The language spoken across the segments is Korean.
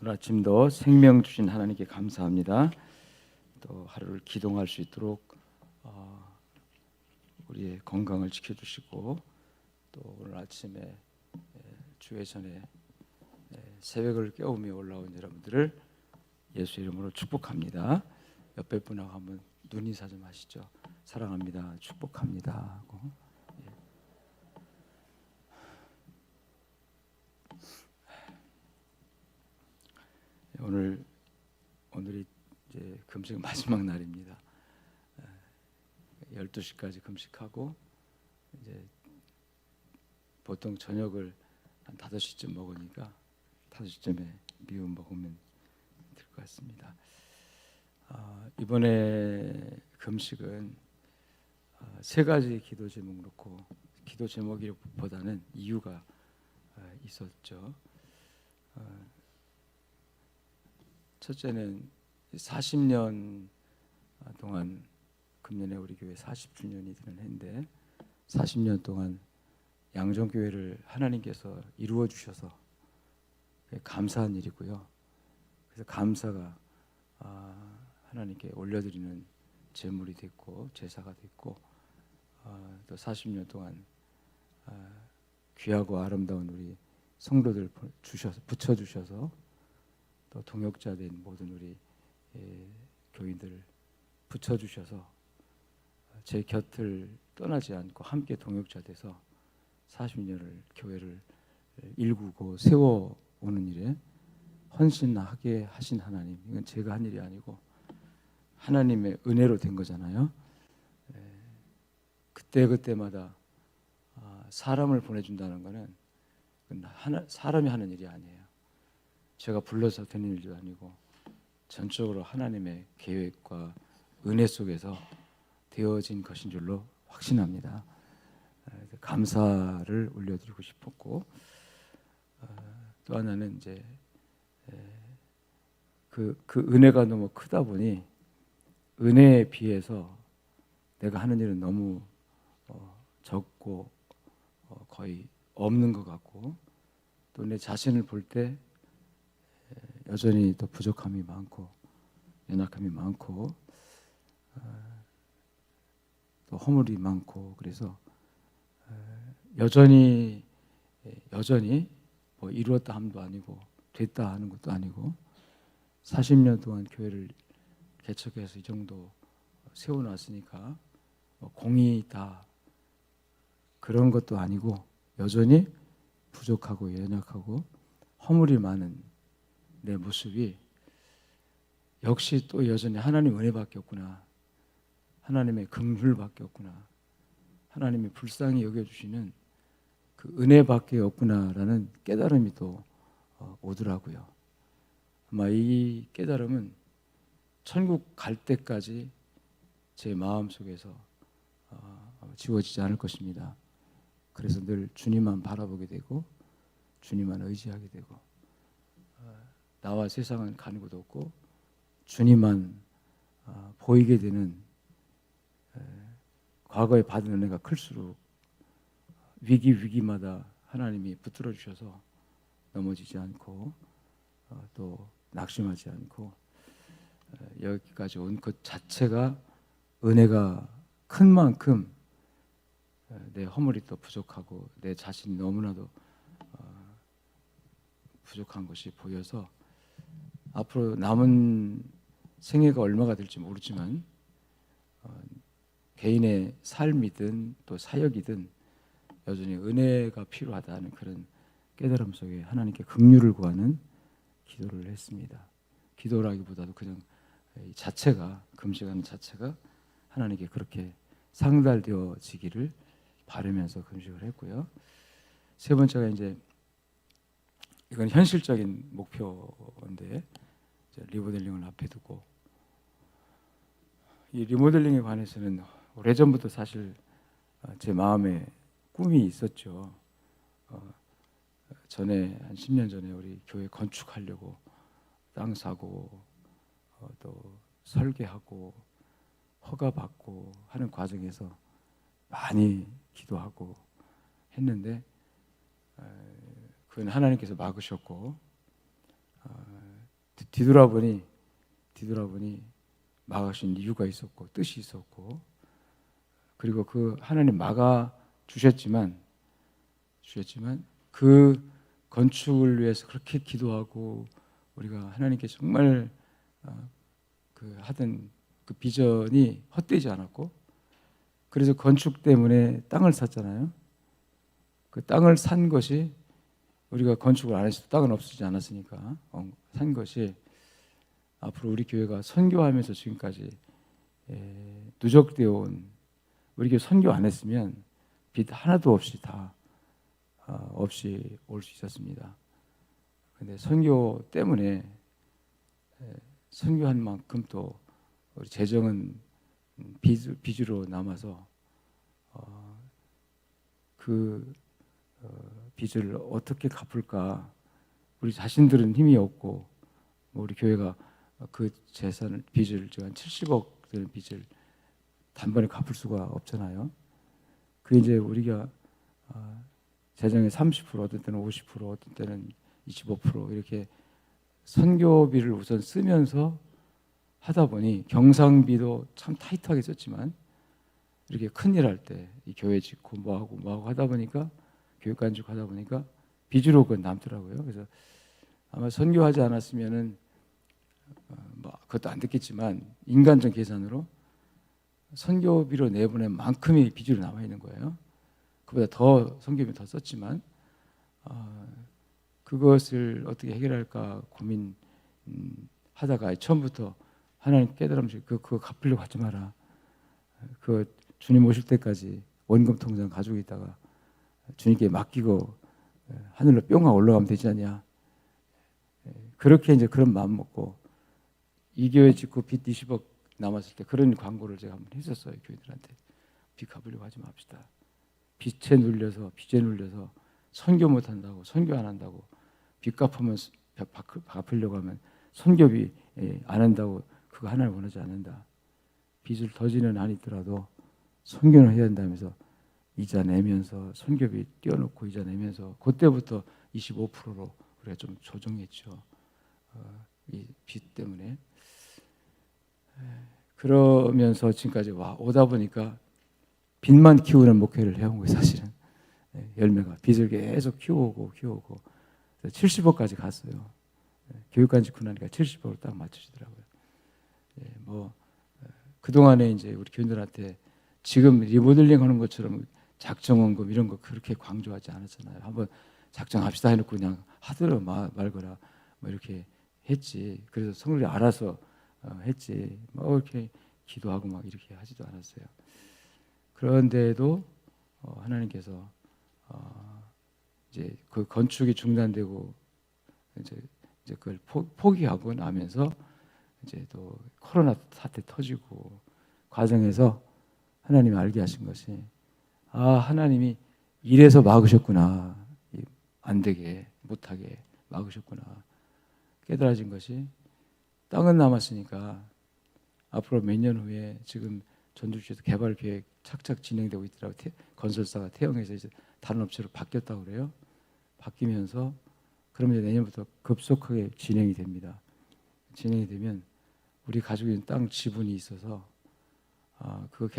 오늘 아침도 생명 주신 하나님께 감사합니다. 또 하루를 기동할 수 있도록 우리의 건강을 지켜주시고 또 오늘 아침에 주의 전에 새벽을 깨우며 올라온 여러분들을 예수 이름으로 축복합니다. 옆에 분하고 한번 눈인사 좀 하시죠. 사랑합니다. 축복합니다 하고. 오늘이 이제 금식 마지막 날입니다. 12시까지 금식하고 이제 보통 저녁을 한 5시쯤 먹으니까 5시쯤에 미음 먹으면 될 것 같습니다. 이번에 금식은 세 가지 기도 제목 놓고 기도 제목이보다는 이유가 있었죠. 첫째는 40년 동안 금년에 우리 교회 40주년이 되는 해인데 40년 동안 양정교회를 하나님께서 이루어 주셔서 감사한 일이고요. 그래서 감사가 하나님께 올려드리는 제물이 됐고 제사가 됐고 또 40년 동안 귀하고 아름다운 우리 성도들 붙여주셔서 또 동역자 된 모든 우리 교인들을 붙여주셔서 제 곁을 떠나지 않고 함께 동역자 돼서 40년을 교회를 일구고 세워오는 일에 헌신하게 하신 하나님, 이건 제가 한 일이 아니고 하나님의 은혜로 된 거잖아요. 그때마다 사람을 보내준다는 거는 사람이 하는 일이 아니에요. 제가 불러서 되는 일도 아니고 전적으로 하나님의 계획과 은혜 속에서 되어진 것인 줄로 확신합니다. 감사를 올려드리고 싶었고 또 하나는 이제 그 은혜가 너무 크다 보니 은혜에 비해서 내가 하는 일은 너무 적고 거의 없는 것 같고 또 내 자신을 볼 때 여전히 또 부족함이 많고 연약함이 많고 또 허물이 많고 그래서 여전히 뭐 이루었다 함도 아니고 됐다 하는 것도 아니고 40년 동안 교회를 개척해서 이 정도 세워놨으니까 뭐 공이 다 그런 것도 아니고 여전히 부족하고 연약하고 허물이 많은 내 모습이 역시 또 여전히 하나님 은혜밖에 없구나, 하나님의 긍휼밖에 없구나, 하나님이 불쌍히 여겨주시는 그 은혜밖에 없구나라는 깨달음이 또 오더라고요. 아마 이 깨달음은 천국 갈 때까지 제 마음속에서 지워지지 않을 것입니다. 그래서 늘 주님만 바라보게 되고 주님만 의지하게 되고 나와 세상은 가는 곳 없고 주님만 보이게 되는 과거에 받은 은혜가 클수록 위기마다 하나님이 붙들어 주셔서 넘어지지 않고 또 낙심하지 않고 여기까지 온 것 자체가 은혜가 큰 만큼 내 허물이 또 부족하고 내 자신이 너무나도 부족한 것이 보여서 앞으로 남은 생애가 얼마가 될지 모르지만 개인의 삶이든 또 사역이든 여전히 은혜가 필요하다는 그런 깨달음 속에 하나님께 긍휼을 구하는 기도를 했습니다. 기도라기보다도 그냥 자체가 금식하는 자체가 하나님께 그렇게 상달되어지기를 바라면서 금식을 했고요. 세 번째가 이제 이건 현실적인 목표인데 리모델링을 앞에 두고 이 리모델링에 관해서는 오래전부터 사실 제 마음에 꿈이 있었죠. 전에 한 10년 전에 우리 교회 건축하려고 땅 사고 또 설계하고 허가 받고 하는 과정에서 많이 기도하고 했는데 그건 하나님께서 막으셨고 뒤돌아보니 막으신 이유가 있었고 뜻이 있었고, 그리고 그 하나님 막아 주셨지만 그 건축을 위해서 그렇게 기도하고 우리가 하나님께 정말 그 하던 그 비전이 헛되지 않았고, 그래서 건축 때문에 땅을 샀잖아요. 그 땅을 산 것이, 우리가 건축을 안 했어도 땅은 없어지지 않았으니까 산 것이, 앞으로 우리 교회가 선교하면서 지금까지 누적되어 온, 우리 교회 선교 안 했으면 빚 하나도 없이 다 없이 올 수 있었습니다. 근데 선교 때문에 선교한 만큼 또 우리 재정은 빚으로 남아서 그 빚을 어떻게 갚을까, 우리 자신들은 힘이 없고, 우리 교회가 그 재산을, 빚을 한 70억 되는 빚을 단번에 갚을 수가 없잖아요. 그 이제 우리가 재정의 30%, 어떤 때는 50%, 어떤 때는 25% 이렇게 선교비를 우선 쓰면서 하다 보니, 경상비도 참 타이트하게 썼지만 이렇게 큰일 할 때 이 교회 짓고 뭐하고 하다 보니까, 교육 간축 하다 보니까 빚으로 그건 남더라고요. 그래서 아마 선교하지 않았으면은 뭐 그것도 안 됐겠지만 인간적 계산으로 선교비로 내보낸 만큼의 빚으로 남아 있는 거예요. 그보다 더 선교비 더 썼지만 그것을 어떻게 해결할까 고민 하다가 처음부터 하나님 깨달음시 그거 갚으려고 하지 마라. 그 주님 오실 때까지 원금 통장 가지고 있다가 주님께 맡기고 하늘로 뿅 하고 올라가면 되지 않냐. 그렇게 이제 그런 마음 먹고, 이 교회 짓고 빚 20억 남았을 때 그런 광고를 제가 한번 했었어요. 교인들한테 빚 갚으려고 하지 맙시다. 빚에 눌려서 선교 못 한다고, 선교 안 한다고, 빚 갚으려고 하면 선교비 안 한다고, 그거 하나를 원하지 않는다. 빚을 더 지는 안 있더라도 선교는 해야 된다면서 이자 내면서, 선교비 띄워놓고 이자 내면서, 그때부터 25%로 우리가 좀 조정했죠. 이 빚 때문에. 그러면서 지금까지 오다 보니까 빚만 키우는 목회를 해온 거예요, 사실은. 열매가 빚을 계속 키우고 70억까지 갔어요. 교육까지 군하니까 70억으로 딱 맞춰지더라고요. 뭐 그동안에 이제 우리 교인들한테 지금 리모델링 하는 것처럼 작정원금 이런 거 그렇게 강조하지 않았잖아요. 한번 작정합시다 해놓고 그냥 하더라 말거라 뭐 이렇게 했지. 그래서 성령이 알아서 했지. 뭐 이렇게 기도하고 막 이렇게 하지도 않았어요. 그런데도 하나님께서 이제 그 건축이 중단되고 이제 그걸 포기하고 나면서 이제 또 코로나 사태 터지고 과정에서 하나님이 알게 하신 것이, 하나님이 이래서 막으셨구나. 안 되게, 못하게 막으셨구나. 깨달아진 것이, 땅은 남았으니까 앞으로 몇 년 후에 지금 전주시에서 개발 계획 착착 진행되고 있더라고요. 건설사가 태영에서 이제 다른 업체로 바뀌었다고 그래요. 바뀌면서 그러면 이제 내년부터 급속하게 진행이 됩니다. 진행이 되면 우리 가지고 있는 땅 지분이 있어서 그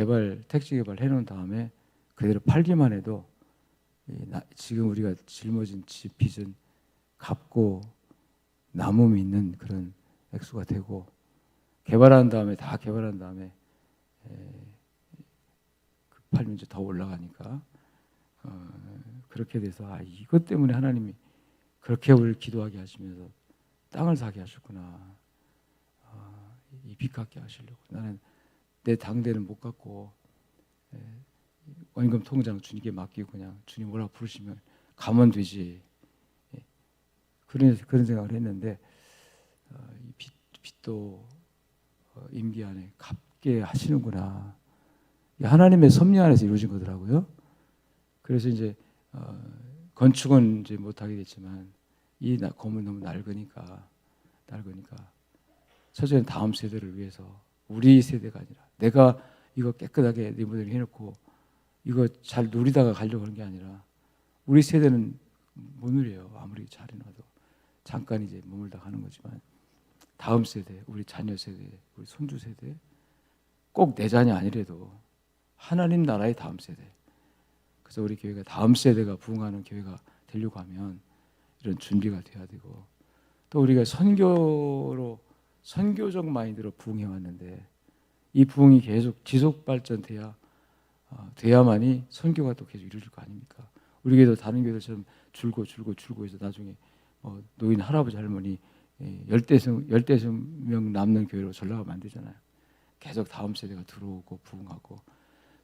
택지 개발 해놓은 다음에 그대로 팔기만 해도 지금 우리가 짊어진 집 빚은 갚고 남음이 있는 그런 액수가 되고, 다 개발한 다음에 팔면 이제 더 올라가니까 그렇게 돼서 이것 때문에 하나님이 그렇게 우리를 기도하게 하시면서 땅을 사게 하셨구나. 이 빚 갚게 하시려고. 나는 내 당대는 못 갚고 원금 통장 주님께 맡기고 그냥 주님 뭐라고 부르시면 가면 되지. 그런 생각을 했는데 이 빚도 임기 안에 갚게 하시는구나. 하나님의 섭리 안에서 이루어진 거더라고요. 그래서 이제 건축은 이제 못하게 됐지만 이 건물 너무 낡으니까 첫째는 다음 세대를 위해서, 우리 세대가 아니라 내가 이거 깨끗하게 리모델링 해놓고 이거 잘 누리다가 가려고 하는 게 아니라, 우리 세대는 못 누려요. 아무리 잘 해놔도 잠깐 이제 머물다 가는 거지만 다음 세대, 우리 자녀 세대, 우리 손주 세대, 꼭 내 자녀 아니래도 하나님 나라의 다음 세대. 그래서 우리 교회가 다음 세대가 부흥하는 교회가 되려고 하면 이런 준비가 돼야 되고, 또 우리가 선교적 마인드로 부흥해 왔는데 이 부흥이 계속 지속 발전돼야 돼야만이 선교가 또 계속 이루어질 거 아닙니까? 우리 교회도 다른 교회들처럼 줄고 해서 나중에 노인 할아버지 할머니 열대서 명 남는 교회로 전락하면 안 되잖아요. 계속 다음 세대가 들어오고 부흥하고,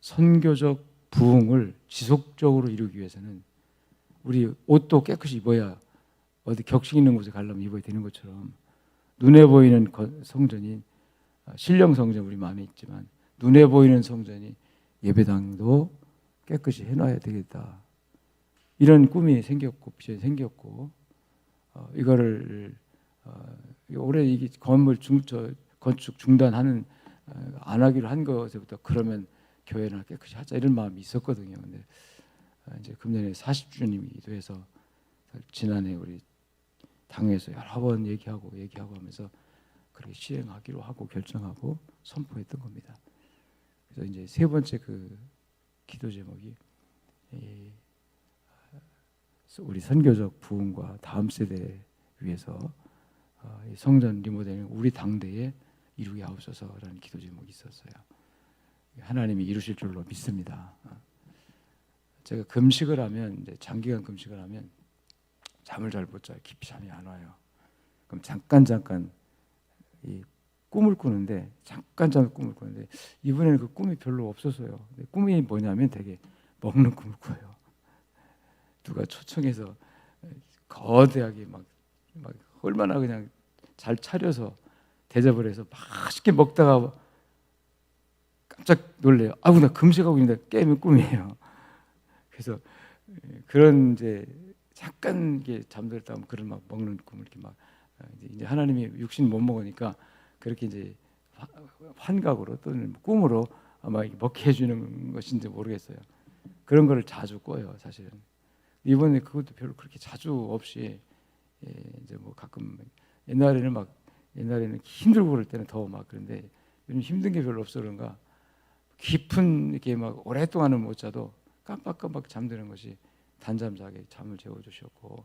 선교적 부흥을 지속적으로 이루기 위해서는 우리 옷도 깨끗이 입어야 어디 격식 있는 곳에 가려면 입어야 되는 것처럼, 눈에 보이는 성전이 신령 성전 우리 마음에 있지만 눈에 보이는 성전이 예배당도 깨끗이 해놔야 되겠다. 이런 꿈이 생겼고 비전이 생겼고, 이거를 올해 이게 건축 중단하는 안 하기로 한 것부터 그러면 교회나 깨끗이 하자 이런 마음이 있었거든요. 근데 이제 금년에 40주년이기도 해서 지난해 우리 당에서 여러 번 얘기하고 하면서 그렇게 시행하기로 하고 결정하고 선포했던 겁니다. 그래서 이제 세 번째 그 기도 제목이 우리 선교적 부흥과 다음 세대 위해서 성전 리모델링 우리 당대에 이루게 하옵소서라는 기도 제목이 있었어요. 하나님이 이루실 줄로 믿습니다. 제가 금식을 하면, 이제 장기간 금식을 하면 잠을 잘 못 자요. 깊이 잠이 안 와요. 그럼 잠깐 이 꿈을 꾸는데, 이번에는 그 꿈이 별로 없었어요. 꿈이 뭐냐면 되게 먹는 꿈을 꿔요. 누가 초청해서 거대하게 막 얼마나 그냥 잘 차려서 대접을 해서 맛있게 먹다가 깜짝 놀래요. 아이고, 나 금식하고 있는데 깨면 꿈이에요. 그래서 그런 이제 잠깐 이게 잠들다 하면 그런 막 먹는 꿈을 이렇게 막 이제 하나님이 육신 못 먹으니까 그렇게 이제 환각으로 또는 꿈으로 아마 먹게 해주는 것인지 모르겠어요. 그런 거를 자주 꿔요, 사실은. 이번에 그것도 별로 그렇게 자주 없이 이제 뭐 가끔 옛날에는 힘들고 그럴 때는 더 막 그런데 요즘 힘든 게 별로 없어 그런가 깊은 이렇게 막 오랫동안은 못 자도 깜빡깜빡 잠드는 것이 단잠 자게 잠을 재워주셨고,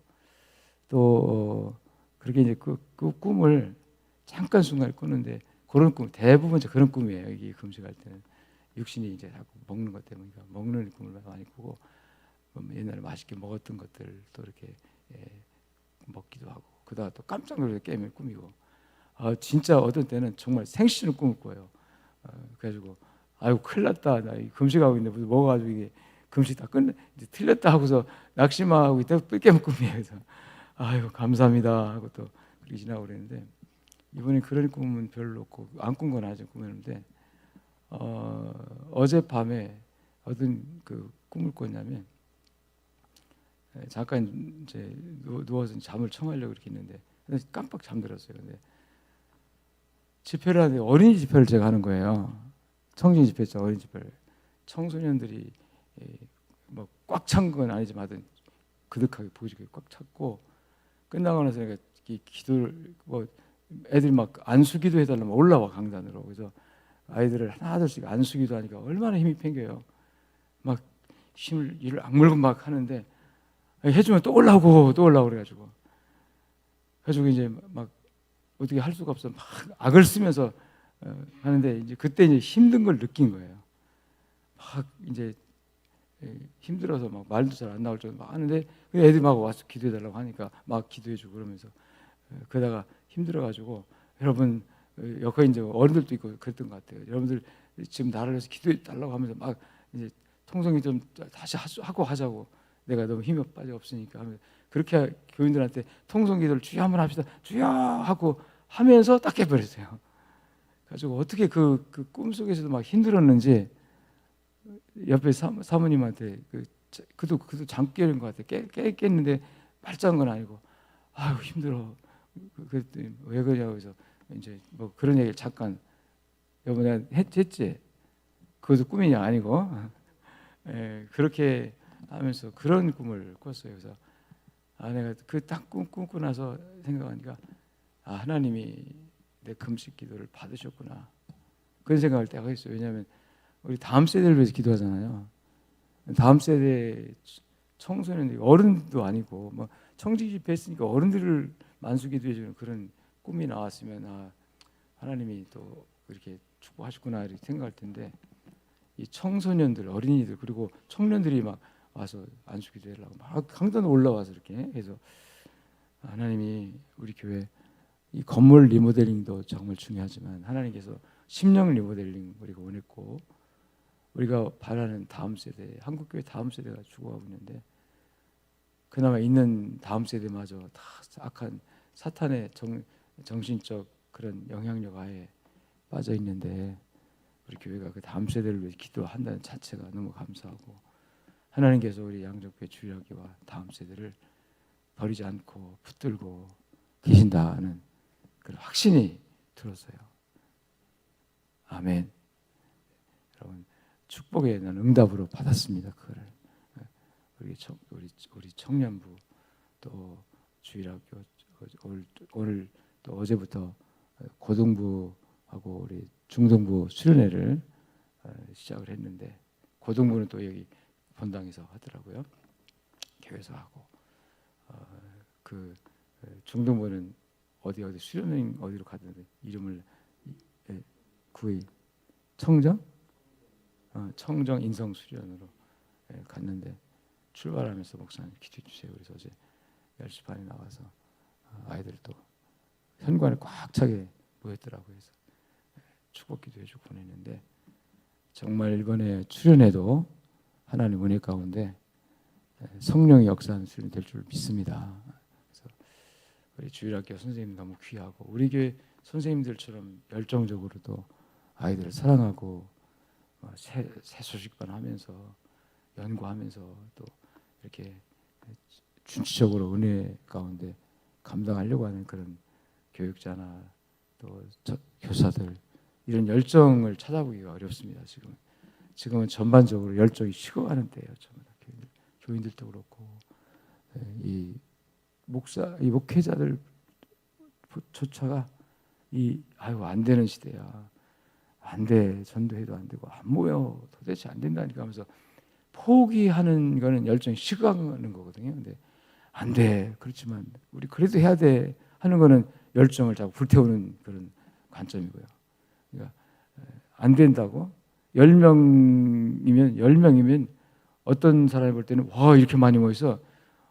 또 그렇게 이제 그 꿈을 잠깐 순간에 꾸는데 그런 꿈 대부분 그런 꿈이에요. 이게 금식할 때는 육신이 이제 자꾸 먹는 것 때문에 먹는 꿈을 많이 꾸고, 옛날에 맛있게 먹었던 것들 또 이렇게 먹기도 하고, 그다가 또 깜짝 놀라서 깨면 꿈이고, 진짜 어떤 때는 정말 생시는 꿈을 꿔요. 그래가지고 아이고 큰일 났다, 나 금식하고 있는데 무슨 먹어가지고 이게 금식 다 이제 틀렸다 하고서 낙심하고 있다 또 깨면 꿈이에요. 그래서 아이고 감사합니다 하고 또 그렇게 지나고 그랬는데, 이번에 그런 꿈은 별로 없고 안 꾼 건 아직 꿈이었는데, 어젯밤에 어떤 그 꿈을 꿨냐면, 잠깐 이제 누워서 잠을 청하려고 이렇게 있는데 깜빡 잠들었어요. 근데 집회를 하는데 어린이 집회를 제가 하는 거예요. 청진 집회죠, 어린이 집회를. 청소년들이 뭐 꽉 찬 건 아니지만 하여튼 그득하게 보이게 꽉 찼고, 끝나고 나서 내가 기도를 애들이 막 안수기도 해달라면 올라와 강단으로. 그래서 아이들을 하나둘씩 안수기도 하니까 얼마나 힘이 팽겨요. 막 이를 악물고 막 하는데 해주면 또 올라오고 그래가지고 이제 막 어떻게 할 수가 없어 막 악을 쓰면서 하는데, 이제 그때 이제 힘든 걸 느낀 거예요. 막 이제 힘들어서 막 말도 잘 안 나올 정도 막 하는데 애들이 막 와서 기도해달라고 하니까 막 기도해주고 그러면서 그러다가 힘들어가지고, 여러분 여기 이제 어른들도 있고 그랬던 것 같아요. 여러분들 지금 나를 위해서 기도해달라고 하면서 막 이제 통성이 좀 다시 하고 하자고, 내가 너무 힘이 빠져 없으니까 하면서 그렇게 교인들한테 통성기도를 주여 한번 합시다 주여 하고 하면서 딱 깨버렸어요. 가지고 어떻게 그 꿈속에서도 막 힘들었는지 옆에 사모님한테 그도 잠 깨는 것 같아. 깼는데 말짱한 건 아니고 아유 힘들어. 그랬더니 왜 그러냐고 해서 이제 뭐 그런 얘기를 잠깐, 여보 내가 했지? 그것도 꿈이냐? 아니고 그렇게 하면서 그런 꿈을 꿨어요. 그래서 내가 그 딱 꿈 꾸고 나서 생각하니까 하나님이 내 금식 기도를 받으셨구나. 그런 생각을 때가 있어요. 왜냐하면 우리 다음 세대를 위해서 기도하잖아요. 다음 세대 청소년들, 어른도 아니고 뭐 청지 집회 했으니까 어른들을 만수기도해 주는 그런 꿈이 나왔으면 하나님이 또 이렇게 축복하셨구나 이렇게 생각할 텐데, 이 청소년들, 어린이들 그리고 청년들이 막 와서 안수기도하려고 막 강단 올라와서 이렇게 해서 하나님이 우리 교회 이 건물 리모델링도 정말 중요하지만 하나님께서 심령 리모델링 우리가 원했고, 우리가 바라는 다음 세대, 한국교회 다음 세대가 죽어가고 있는데 그나마 있는 다음 세대마저 다 악한 사탄의 정신적 그런 영향력 하에 빠져 있는데, 우리 교회가 그 다음 세대를 위해 기도한다는 자체가 너무 감사하고, 하나님께서 우리 양적교회 주일학교와 다음 세대를 버리지 않고 붙들고 계신다는 그런 확신이 들었어요. 아멘. 여러분, 축복의 난 응답으로 받았습니다. 그거를 우리 청년부 또 주일학교 오늘 또 어제부터 고등부하고 우리 중등부 수련회를 시작을 했는데, 고등부는 또 여기 본당에서 하더라고요. 교회에서 하고 그 중등부는 어디 수련회 어디로 가던데 이름을 구의 청정 인성 수련으로 갔는데, 출발하면서 목사님 기도해 주세요. 그래서 어제 10시 반에 나와서 아이들 또 현관에 꽉 차게 모였더라고요. 그래서 축복 기도해 주고 보냈는데, 정말 이번에 수련회도 하나님 은혜 가운데 성령의 역사하는 수련이 될 줄 믿습니다. 그래서 우리 주일학교 선생님 너무 귀하고, 우리 교회 선생님들처럼 열정적으로도 아이들을 사랑하고 새 소식반 하면서 연구하면서 또 이렇게 준치적으로 은혜 가운데 감당하려고 하는 그런 교육자나 또 교사들, 이런 열정을 찾아보기가 어렵습니다. 지금은 전반적으로 열정이 식어가는 때예요. 교인들도 그렇고 이 목회자들 조차가 안 되는 시대야. 안 돼. 전도해도 안 되고 안 모여. 도대체 안 된다니까 하면서 포기하는 거는 열정이 식어가는 거거든요. 근데 안 돼. 그렇지만 우리 그래도 해야 돼 하는 거는 열정을 자꾸 불태우는 그런 관점이고요. 그러니까 안 된다고 10명이면 어떤 사람이 볼 때는 와 이렇게 많이 모여서,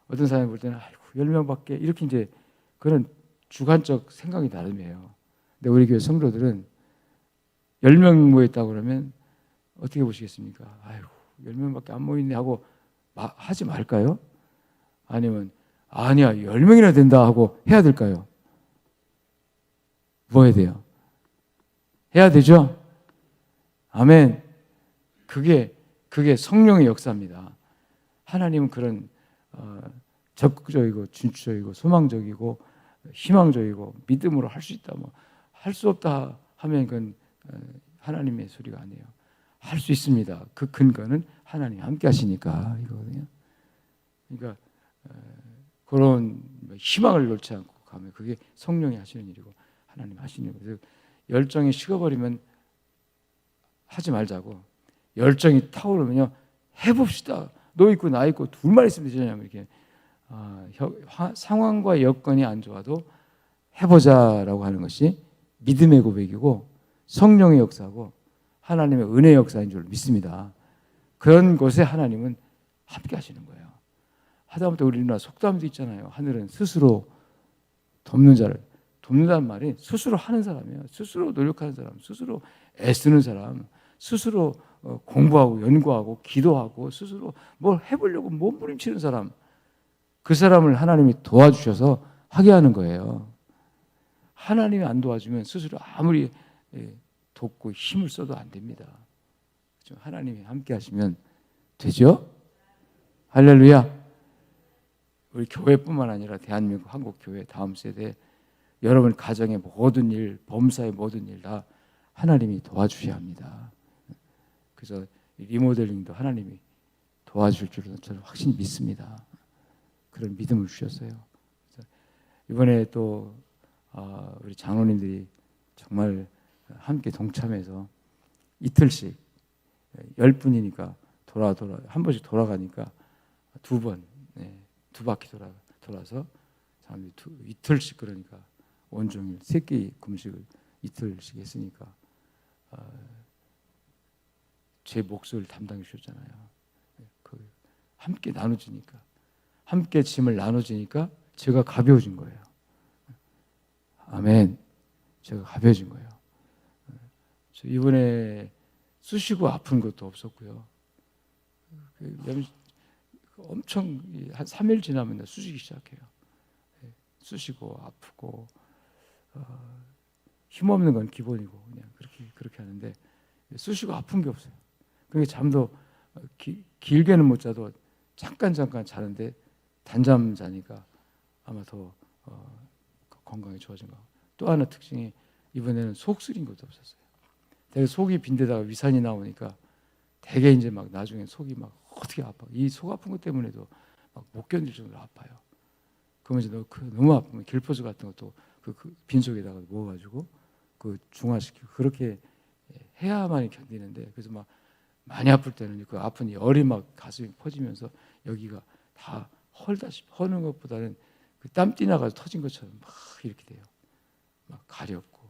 어떤 사람이 볼 때는 아이고 10명밖에, 이렇게 이제 그런 주관적 생각이 나름이에요. 근데 우리 교회 성도들은 10명 모였다고 그러면 어떻게 보시겠습니까? 아이고 10명밖에 안 모이네 하고 하지 말까요? 아니면 아니야 10명이나 된다 하고 해야 될까요? 뭐 해야 돼요? 해야 되죠? 아멘. 그게 성령의 역사입니다. 하나님은 그런 적극적이고 진취적이고 소망적이고 희망적이고 믿음으로 할 수 있다, 할 수 없다 하면 그건 하나님의 소리가 아니에요. 할 수 있습니다. 그 근거는 하나님이 함께 하시니까 이거거든요. 그러니까 그런 희망을 놓지 않고 가면 그게 성령이 하시는 일이고 하나님 하시는 일이고, 열정이 식어버리면 하지 말자고, 열정이 타오르면요 해봅시다. 너 있고 나 있고 둘만 있으면 되잖아요. 이렇게 상황과 여건이 안 좋아도 해보자라고 하는 것이 믿음의 고백이고 성령의 역사고 하나님의 은혜의 역사인 줄 믿습니다. 그런 곳에 하나님은 함께 하시는 거예요. 하다못해 우리나라 속담도 있잖아요. 하늘은 스스로 돕는다는 말이 스스로 하는 사람이에요. 스스로 노력하는 사람, 스스로 애쓰는 사람, 스스로 공부하고 연구하고 기도하고 스스로 뭘 해보려고 몸부림치는 사람, 그 사람을 하나님이 도와주셔서 하게 하는 거예요. 하나님이 안 도와주면 스스로 아무리 돕고 힘을 써도 안 됩니다. 하나님이 함께 하시면 되죠? 할렐루야. 우리 교회뿐만 아니라 대한민국 한국 교회 다음 세대, 여러분 가정의 모든 일, 범사의 모든 일 다 하나님이 도와주셔야 합니다. 그래서 리모델링도 하나님이 도와줄 줄은 저는 확실히 믿습니다. 그런 믿음을 주셨어요. 이번에 또 우리 장로님들이 정말 함께 동참해서 이틀씩 10분이니까 한 번씩 돌아가니까 두 번, 두 바퀴 돌아서 이틀씩, 그러니까 온종일 세 끼 금식을 이틀씩 했으니까 제 몫을 담당해 주셨잖아요. 함께 나눠지니까, 함께 짐을 나눠지니까 제가 가벼워진 거예요. 아멘. 제가 가벼워진 거예요. 저 이번에 쑤시고 아픈 것도 없었고요. 엄청 한 3일 지나면 쑤시기 시작해요. 쑤시고 아프고 힘없는 건 기본이고 그냥 그렇게 하는데 쑤시고 아픈 게 없어요. 그게 잠도 길게는 못 자도 잠깐 자는데 단잠 자니까 아마 더 건강이 좋아진 거. 또 하나 특징이 이번에는 속 쓰린 것도 없었어요. 되게 속이 빈데다가 위산이 나오니까 되게 이제 막 나중에 속이 막 어떻게 아파. 이 속 아픈 것 때문에도 막 못 견딜 정도로 아파요. 그러면 이제 너무 아프면 길포즈 같은 것도 그 빈속에다가 모아가지고 그 중화시키고 그렇게 해야만 견디는데, 그래서 막 많이 아플 때는 그 아픈 이 열이 막 가슴이 퍼지면서 여기가 다 허는 것보다는 그 땀띠 나가서 터진 것처럼 막 이렇게 돼요. 막 가렵고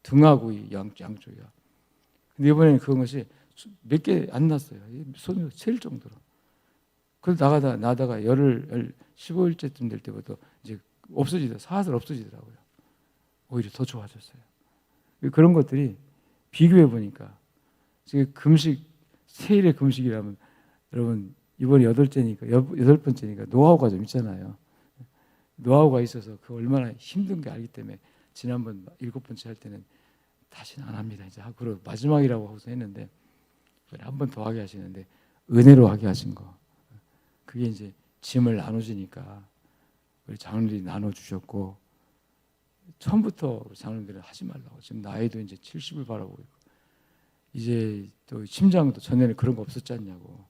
등하고 이 양쪽이야. 근데 이번에는 그런 것이 몇 개 안 났어요. 손으로 셀 정도로. 그래서 나다가 열흘 15일째쯤 될 때부터 이제 사슬 없어지더라고요. 오히려 더 좋아졌어요. 그런 것들이 비교해 보니까 지금 세일의 금식이라면 여러분 이번에 8번째니까 노하우가 좀 있잖아요. 노하우가 있어서 그 얼마나 힘든 게 알기 때문에 지난번 7번째 할 때는 다시는 안 합니다. 이제 그리고 마지막이라고 하고서 했는데 한 번 더 하게 하시는데 은혜로 하게 하신 거. 그게 이제 짐을 나눠주니까 우리 장로들이 나눠주셨고, 처음부터 장로들은 하지 말라고. 지금 나이도 이제 70을 바라보고 있고, 이제 또 심장도 전에는 그런 거 없었지 않냐고.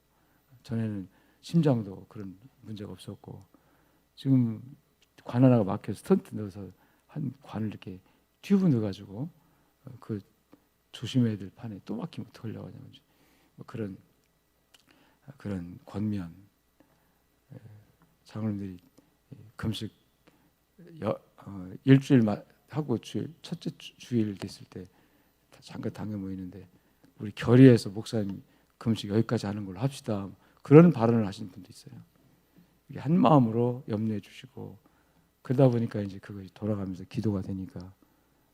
전에는 심장도 그런 문제가 없었고, 지금 관 하나가 막혀서 스턴트 넣어서 한 관을 이렇게 튜브 넣어가지고 그 조심해야 될 판에 또 막히면 어떡하려고 하냐면 뭐 그런 권면, 장로님들이 금식 일주일 하고 첫째 주일 됐을 때 잠깐 당겨 모이는데 우리 결의해서 목사님 금식 여기까지 하는 걸로 합시다. 그런 발언을 하시는 분도 있어요. 이게 한 마음으로 염려해 주시고, 그러다 보니까 이제 그것이 돌아가면서 기도가 되니까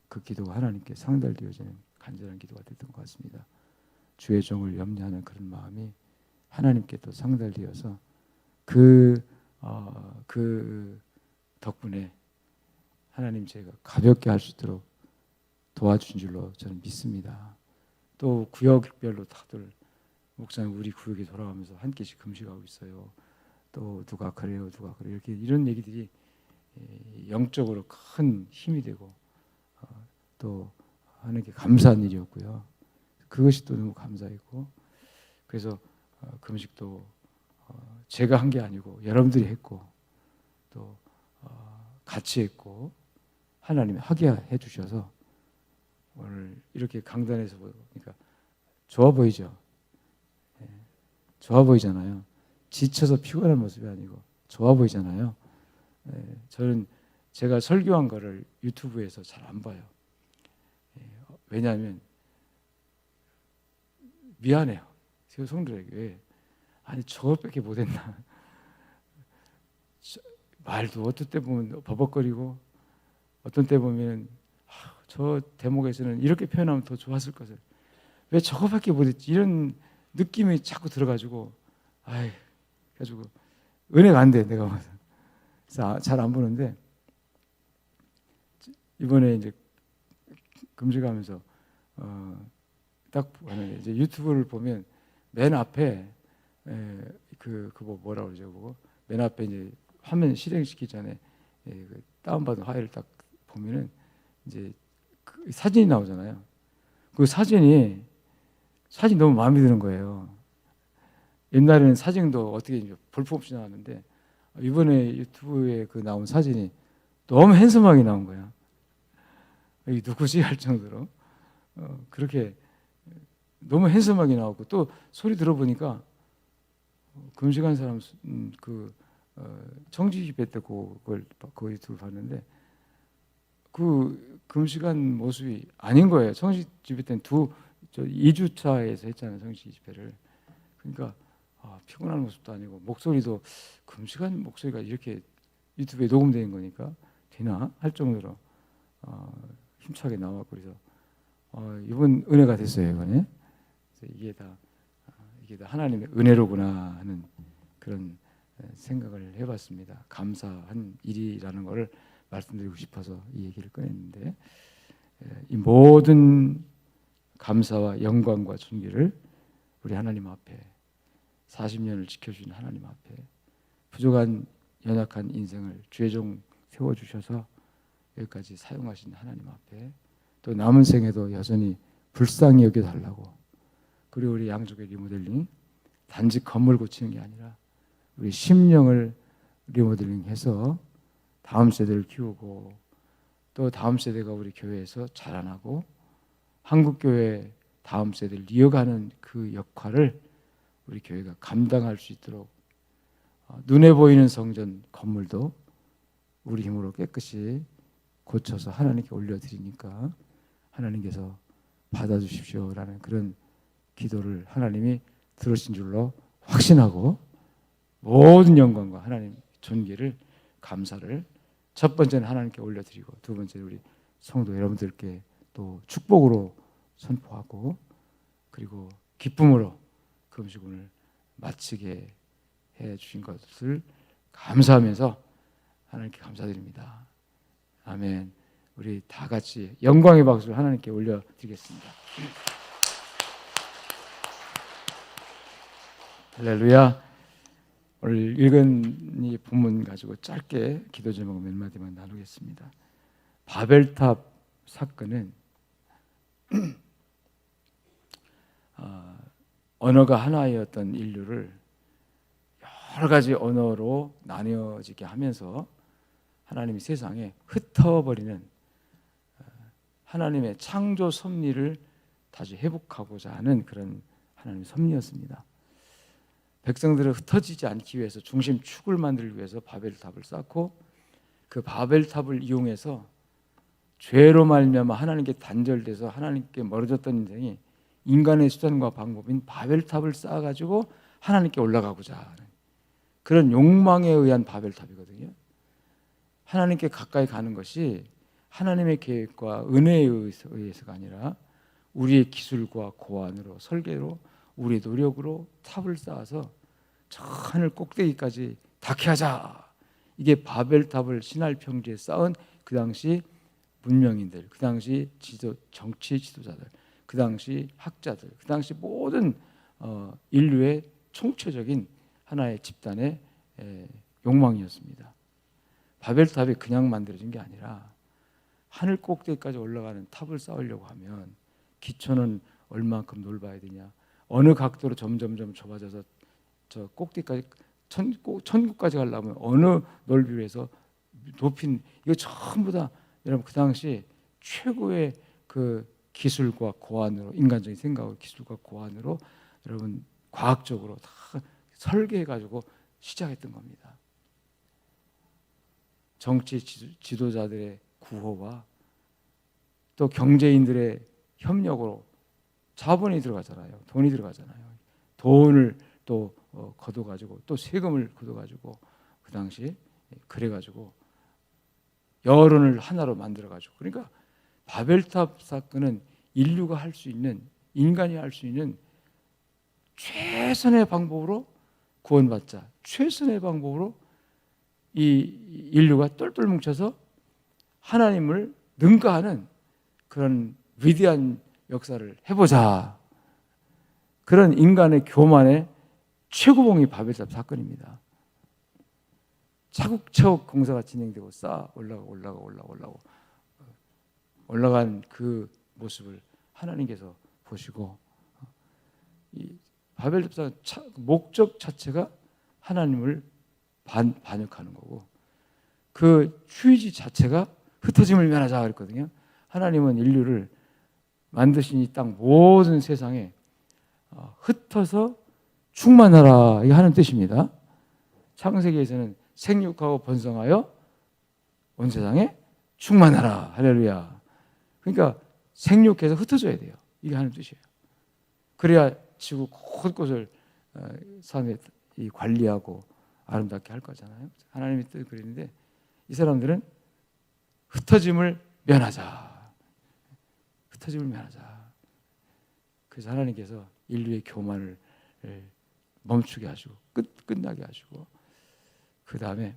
그 기도가 하나님께 상달되어지는 간절한 기도가 됐던 것 같습니다. 주의 종을 염려하는 그런 마음이 하나님께 또 상달되어서 그 덕분에 하나님 제가 가볍게 할 수 있도록 도와주신 줄로 저는 믿습니다. 또 구역별로 다들 목사님 우리 구역에 돌아가면서 한 끼씩 금식하고 있어요. 또 누가 그래요, 이렇게 이런 얘기들이 영적으로 큰 힘이 되고 또 하는 게 감사한 일이었고요. 그것이 또 너무 감사했고, 그래서 금식도 제가 한 게 아니고 여러분들이 했고 또 같이 했고 하나님이 하게 해주셔서 오늘 이렇게 강단에서 보니까 좋아 보이죠? 좋아 보이잖아요. 지쳐서 피곤한 모습이 아니고 좋아 보이잖아요. 저는 제가 설교한 거를 유튜브에서 잘 안 봐요. 왜냐하면 미안해요. 제 성도에게 왜? 아니 저것밖에 못했나? 말도 어떤 때 보면 버벅거리고 어떤 때 보면 저 대목에서는 이렇게 표현하면 더 좋았을 것을 왜 저거밖에 못했지? 이런 느낌이 자꾸 들어가지고 그래가지고 은혜가 안 돼. 내가 그래서 잘 안 보는데 이번에 이제 금식하면서 딱 보는데 이제 유튜브를 보면 맨 앞에 뭐라고 그러죠? 그거 맨 앞에 이제 화면 실행시키기 전에 그 다운받은 파일을 딱 보면은 이제 그 사진이 나오잖아요. 그 사진이 너무 마음에 드는 거예요. 옛날에는 사진도 어떻게 이제 볼품없이 나왔는데 이번에 유튜브에 그 나온 사진이 너무 핸섬하게 나온 거야. 이 누구지 할 정도로 그렇게 너무 핸섬하게 나왔고, 또 소리 들어보니까 금식한 사람 청지 집회 때 그걸 그 유튜브 봤는데 그 금식한 모습이 아닌 거예요. 청지 집회 때는 2주차에서 했잖아요, 청지 집회를. 그러니까 피곤한 모습도 아니고 목소리도 금식한 목소리가 이렇게 유튜브에 녹음되는 거니까 되나 할 정도로 힘차게 나왔고, 그래서 이번 은혜가 됐어요, 이번에. 이게 다 하나님의 은혜로구나 하는 그런 생각을 해봤습니다. 감사한 일이라는 것을 말씀드리고 싶어서 이 얘기를 꺼냈는데, 이 모든 감사와 영광과 존귀를 우리 하나님 앞에 40년을 지켜주신 하나님 앞에 부족한 연약한 인생을 죄종 세워주셔서 여기까지 사용하신 하나님 앞에 또 남은 생에도 여전히 불쌍히 여겨달라고, 그리고 우리 양족의 리모델링 단지 건물 고치는 게 아니라 우리 심령을 리모델링해서 다음 세대를 키우고 또 다음 세대가 우리 교회에서 자라나고 한국교회 다음 세대를 이어가는 그 역할을 우리 교회가 감당할 수 있도록 눈에 보이는 성전 건물도 우리 힘으로 깨끗이 고쳐서 하나님께 올려드리니까 하나님께서 받아주십시오라는 그런 기도를 하나님이 들으신 줄로 확신하고 모든 영광과 하나님 존귀를 감사를 첫 번째는 하나님께 올려드리고 두 번째는 우리 성도 여러분들께 또 축복으로 선포하고 그리고 기쁨으로 금식을 마치게 해 주신 것을 감사하면서 하나님께 감사드립니다. 아멘. 우리 다 같이 영광의 박수를 하나님께 올려드리겠습니다. 할렐루야. 오늘 읽은 이 본문 가지고 짧게 기도 제목 몇 마디만 나누겠습니다. 바벨탑 사건은 언어가 하나였던 인류를 여러 가지 언어로 나뉘어지게 하면서 하나님이 세상에 흩어버리는 하나님의 창조 섭리를 다시 회복하고자 하는 그런 하나님의 섭리였습니다. 백성들을 흩어지지 않기 위해서 중심축을 만들기 위해서 바벨탑을 쌓고 그 바벨탑을 이용해서 죄로 말미암아 하나님께 단절돼서 하나님께 멀어졌던 인생이 인간의 수단과 방법인 바벨탑을 쌓아가지고 하나님께 올라가고자 하는 그런 욕망에 의한 바벨탑이거든요. 하나님께 가까이 가는 것이 하나님의 계획과 은혜에 의해서가 아니라 우리의 기술과 고안으로 설계로 우리의 노력으로 탑을 쌓아서 저 하늘 꼭대기까지 닿게 하자. 이게 바벨탑을 신할 평지에 쌓은 그 당시 문명인들, 그 당시 정치 지도자들, 그 당시 학자들, 그 당시 모든 인류의 총체적인 하나의 집단의 욕망이었습니다. 바벨탑이 그냥 만들어진 게 아니라 하늘 꼭대기까지 올라가는 탑을 쌓으려고 하면 기초는 얼마만큼 넓어야 되냐, 어느 각도로 점점점 좁아져서 저 꼭대기까지 천국까지 가려면 어느 넓이로 해서 높인, 이거 전부 다 여러분 그 당시 최고의 그 기술과 고안으로, 인간적인 생각과 기술과 고안으로 여러분 과학적으로 다 설계해 가지고 시작했던 겁니다. 정치 지도자들의 구호와 또 경제인들의 협력으로 자본이 들어가잖아요. 돈이 들어가잖아요. 돈을 또 걷어가지고 또 세금을 걷어가지고 그 당시 그래가지고 여론을 하나로 만들어가지고, 그러니까 바벨탑 사건은 인류가 할 수 있는, 인간이 할 수 있는 최선의 방법으로 구원받자, 최선의 방법으로 이 인류가 똘똘 뭉쳐서 하나님을 능가하는 그런 위대한 역사를 해보자, 그런 인간의 교만의 최고봉이 바벨탑 사건입니다. 차곡차곡 공사가 진행되고 쌓아 올라간 그 모습을 하나님께서 보시고, 이 바벨탑 목적 자체가 하나님을 반역하는 거고 그 취지 자체가 흩어짐을 면하자 그랬거든요. 하나님은 인류를 만드신 이 땅 모든 세상에 흩어서 충만하라 이게 하는 뜻입니다. 창세기에서는 생육하고 번성하여 온 세상에 충만하라. 할렐루야. 그러니까 생육해서 흩어져야 돼요. 이게 하는 뜻이에요. 그래야 지구 곳곳을 산에 관리하고 아름답게 할 거잖아요. 하나님의 뜻을 그리는데 이 사람들은 흩어짐을 면하자. 흩어짐을 면하자. 그래서 하나님께서 인류의 교만을 멈추게 하시고 끝나게 하시고 그 다음에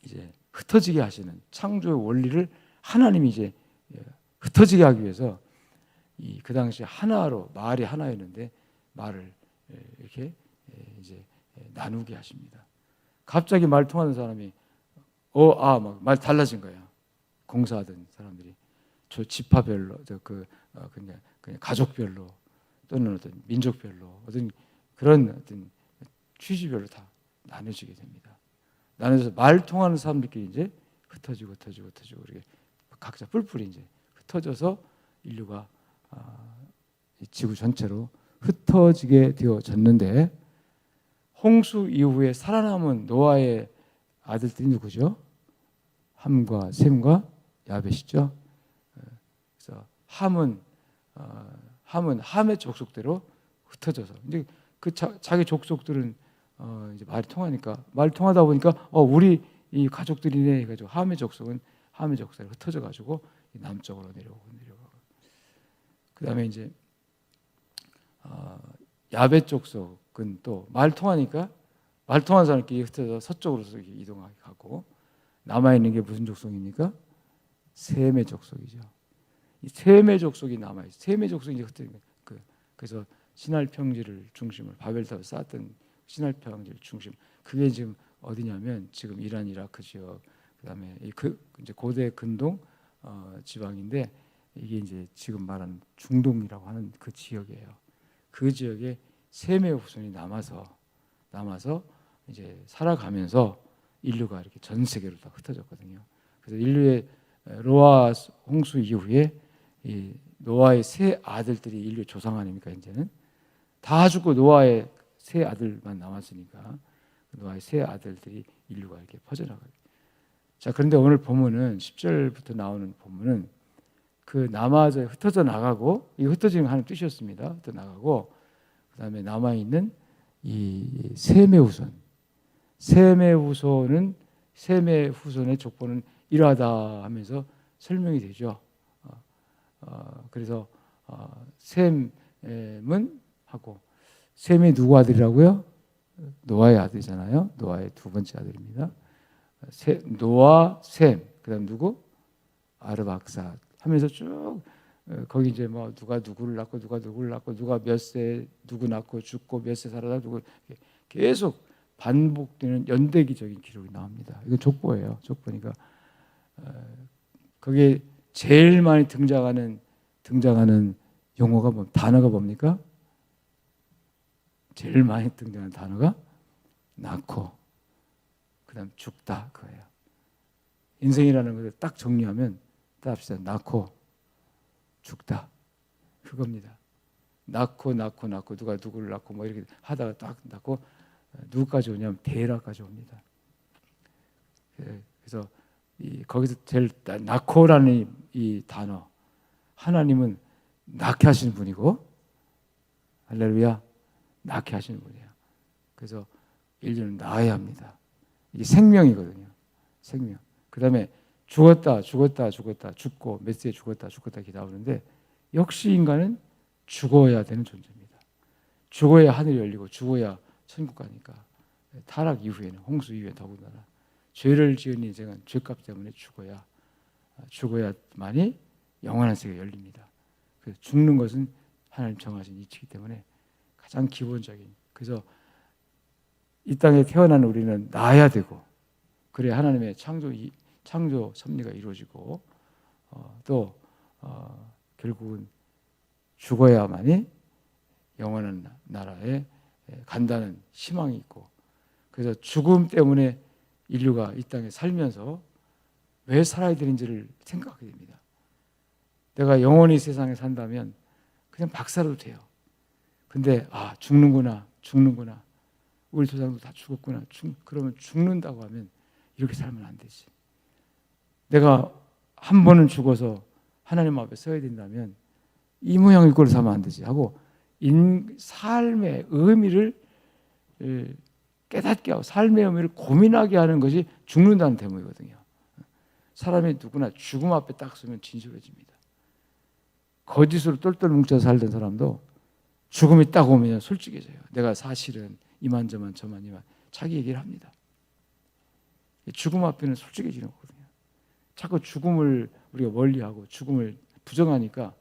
이제 흩어지게 하시는 창조의 원리를 하나님이 이제 흩어지게 하기 위해서 그 당시 하나로 말이 하나였는데 말을 이렇게 이제 나누게 하십니다. 갑자기 말 통하는 사람이 막 말 달라진 거예요. 공사하던 사람들이 저 지파별로 그냥 가족별로 또는 어떤 민족별로 어떤 그런 어떤 취지별로 다 나눠지게 됩니다. 나눠서 말 통하는 사람들끼리 이제 흩어지고 이렇게 각자 뿔뿔이 이제 흩어져서 인류가 지구 전체로 흩어지게 되어졌는데 홍수 이후에 살아남은 노아의 아들들이 누구죠? 함과 셈과 야벳이죠. 그래서 함은 함의 족속대로 흩어져서 이제 자기 족속들은 이제 말이 통하니까 말 통하다 보니까 우리 이 가족들이네 해가지고 함의 족속은 함의 족속으로 흩어져 가지고 남쪽으로 내려오고 그 다음에 이제 야벳 족속은 또 말 통하니까 말 통하는 사람끼리 흩어져 서쪽으로 이동하게 가고 남아 있는 게 무슨 족속입니까? 셈의 족속이죠. 이 셈의 족속이 남아 있어요. 셈의 족속이 흩어지는 그래서 신할 평지를 중심으로 바벨탑을 쌓았던 신할 평지를 중심. 그게 지금 어디냐면 지금 이란 이라크 지역 그다음에 이제 고대 근동 지방인데 이게 이제 지금 말하는 중동이라고 하는 그 지역이에요. 그 지역에 셈의 후손이 남아서 이제 살아가면서 인류가 이렇게 전 세계로 다 흩어졌거든요. 그래서 인류의 노아 홍수 이후에 이 노아의 세 아들들이 인류 조상 아닙니까? 이제는 다 죽고 노아의 세 아들만 남았으니까 노아의 세 아들들이 인류가 이렇게 퍼져나가요. 자, 그런데 오늘 본문은 10절부터 나오는 본문은 그 남아져 흩어져 나가고 이 흩어짐을 하는 뜻이었습니다. 흩어져 나가고 그다음에 남아 있는 이 셈의 후손. 셈의 후손의 족보는 이러하다 하면서 설명이 되죠. 그래서 셈은 하고 셈이 누구 아들이라고요? 노아의 아들이잖아요. 노아의 두 번째 아들입니다. 노아, 셈, 그다음 누구? 아르박사 하면서 쭉 거기 이제 뭐 누가 누구를 낳고 누가 몇 세 누구 낳고 죽고 몇 세 살아다 누구 계속 반복되는 연대기적인 기록이 나옵니다. 이건 족보예요. 족보니까 거기에 제일 많이 등장하는 용어가 단어가 뭡니까? 제일 많이 등장하는 단어가 낳고 그다음 죽다 그거예요. 인생이라는 것을 딱 정리하면 딱 합시다. 낳고 죽다 그겁니다. 낳고 누가 누구를 낳고 뭐 이렇게 하다가 딱 낳고 누구까지 오냐면 데라까지 옵니다. 그래서 거기서 제일 낳고라는 이 단어 하나님은 낳게 하시는 분이고 할렐루야 낳게 하시는 분이에요. 그래서 인류는 낳아야 합니다. 이게 생명이거든요. 생명. 그 다음에 죽었다 죽고 몇 세에 죽었다 이렇게 나오는데 역시 인간은 죽어야 되는 존재입니다. 죽어야 하늘이 열리고 죽어야 천국 가니까 타락 이후에는 홍수 이후에 더군다나 죄를 지은 인생은 죄값 때문에 죽어야만이 영원한 세계가 열립니다. 그래서 죽는 것은 하나님 정하신 이치이기 때문에 가장 기본적인 그래서 이 땅에 태어난 우리는 낳아야 되고 그래야 하나님의 창조 섭리가 이루어지고 또 결국은 죽어야만이 영원한 나라에 간다는 희망이 있고 그래서 죽음 때문에 인류가 이 땅에 살면서 왜 살아야 되는지를 생각하게 됩니다. 내가 영원히 세상에 산다면 그냥 박사도 돼요. 근데 죽는구나. 우리 조상도 다 죽었구나. 그러면 죽는다고 하면 이렇게 살면 안 되지. 내가 한 번은 죽어서 하나님 앞에 서야 된다면 이 모양 이 꼴로 살면 안 되지 하고 삶의 의미를 깨닫게 하고 삶의 의미를 고민하게 하는 것이 죽는다는 대목이거든요. 사람이 누구나 죽음 앞에 딱 서면 진솔해집니다. 거짓으로 똘똘 뭉쳐 살던 사람도 죽음이 딱 오면 솔직해져요. 내가 사실은 이만저만 저만 자기 얘기를 합니다. 죽음 앞에는 솔직해지는 거거든요. 자꾸 죽음을 우리가 멀리하고 죽음을 부정하니까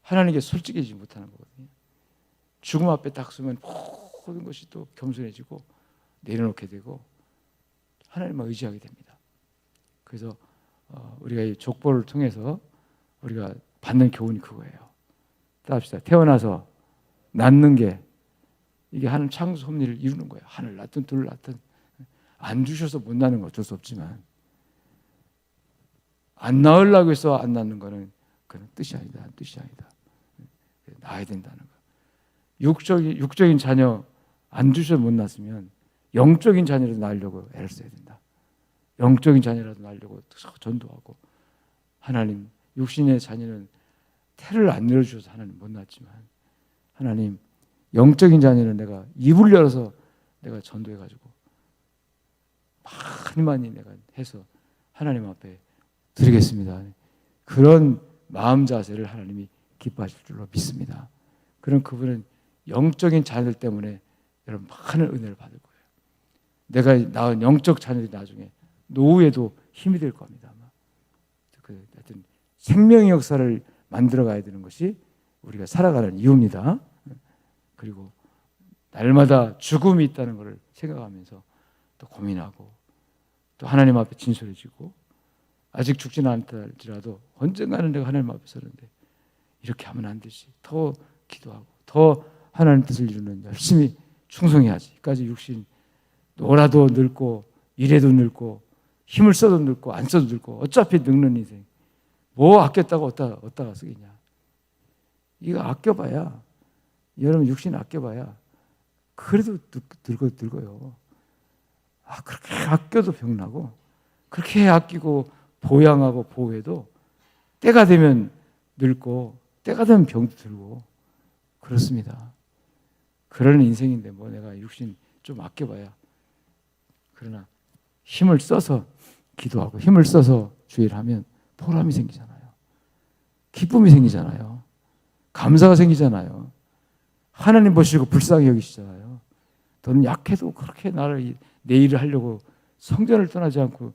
하나님께 솔직해지지 못하는 거거든요. 죽음 앞에 딱 서면 모든 것이 또 겸손해지고 내려놓게 되고 하나님만 의지하게 됩니다. 그래서 우리가 이 족보를 통해서 우리가 받는 교훈이 그거예요. 따라합시다. 태어나서 낳는 게 이게 하나님 창조 섭리를 이루는 거예요. 하늘 낳든 둘 낳든 안 주셔서 못 낳는 건 어쩔 수 없지만 안 낳으려고 해서 안 낳는 거는 그런 뜻이 아니다. 낳아야 된다는 거. 육적인 자녀 안 주셔서 못 낳았으면 영적인 자녀라도 낳으려고 애를 써야 된다. 영적인 자녀라도 낳으려고 전도하고 하나님 육신의 자녀는 태를 안 열어주셔서 하나님 못 낳았지만 하나님 영적인 자녀는 내가 입을 열어서 내가 전도해가지고 많이 내가 해서 하나님 앞에 드리겠습니다. 그런 마음 자세를 하나님이 기뻐하실 줄로 믿습니다. 그런 그분은 영적인 자녀들 때문에 여러분 많은 은혜를 받을 거예요. 내가 낳은 영적 자녀들이 나중에 노후에도 힘이 될 겁니다. 하여튼 생명의 역사를 만들어 가야 되는 것이 우리가 살아가는 이유입니다. 그리고 날마다 죽음이 있다는 것을 생각하면서 또 고민하고 또 하나님 앞에 진솔해지고 아직 죽지는 않더라도 언젠가는 내가 하나님 앞에 서는데 이렇게 하면 안 되지. 더 기도하고 더 하나님 뜻을 이루는 열심히 충성해야지. 까지 육신 놀아도 늙고 일해도 늙고 힘을 써도 늙고 안 써도 늙고 어차피 늙는 인생 뭐 아꼈다고 어디다가 쓰겠냐. 이거 아껴봐야 여러분 육신 아껴봐야 그래도 늙어요. 그렇게 아껴도 병나고 그렇게 아끼고 보양하고 보호해도 때가 되면 늙고 때가 되면 병도 들고 그렇습니다. 그런 인생인데 뭐 내가 육신 좀 아껴봐야 그러나 힘을 써서 기도하고 힘을 써서 주의를 하면 보람이 생기잖아요. 기쁨이 생기잖아요. 감사가 생기잖아요. 하나님 보시고 불쌍히 여기시잖아요. 너는 약해도 그렇게 내 일을 하려고 성전을 떠나지 않고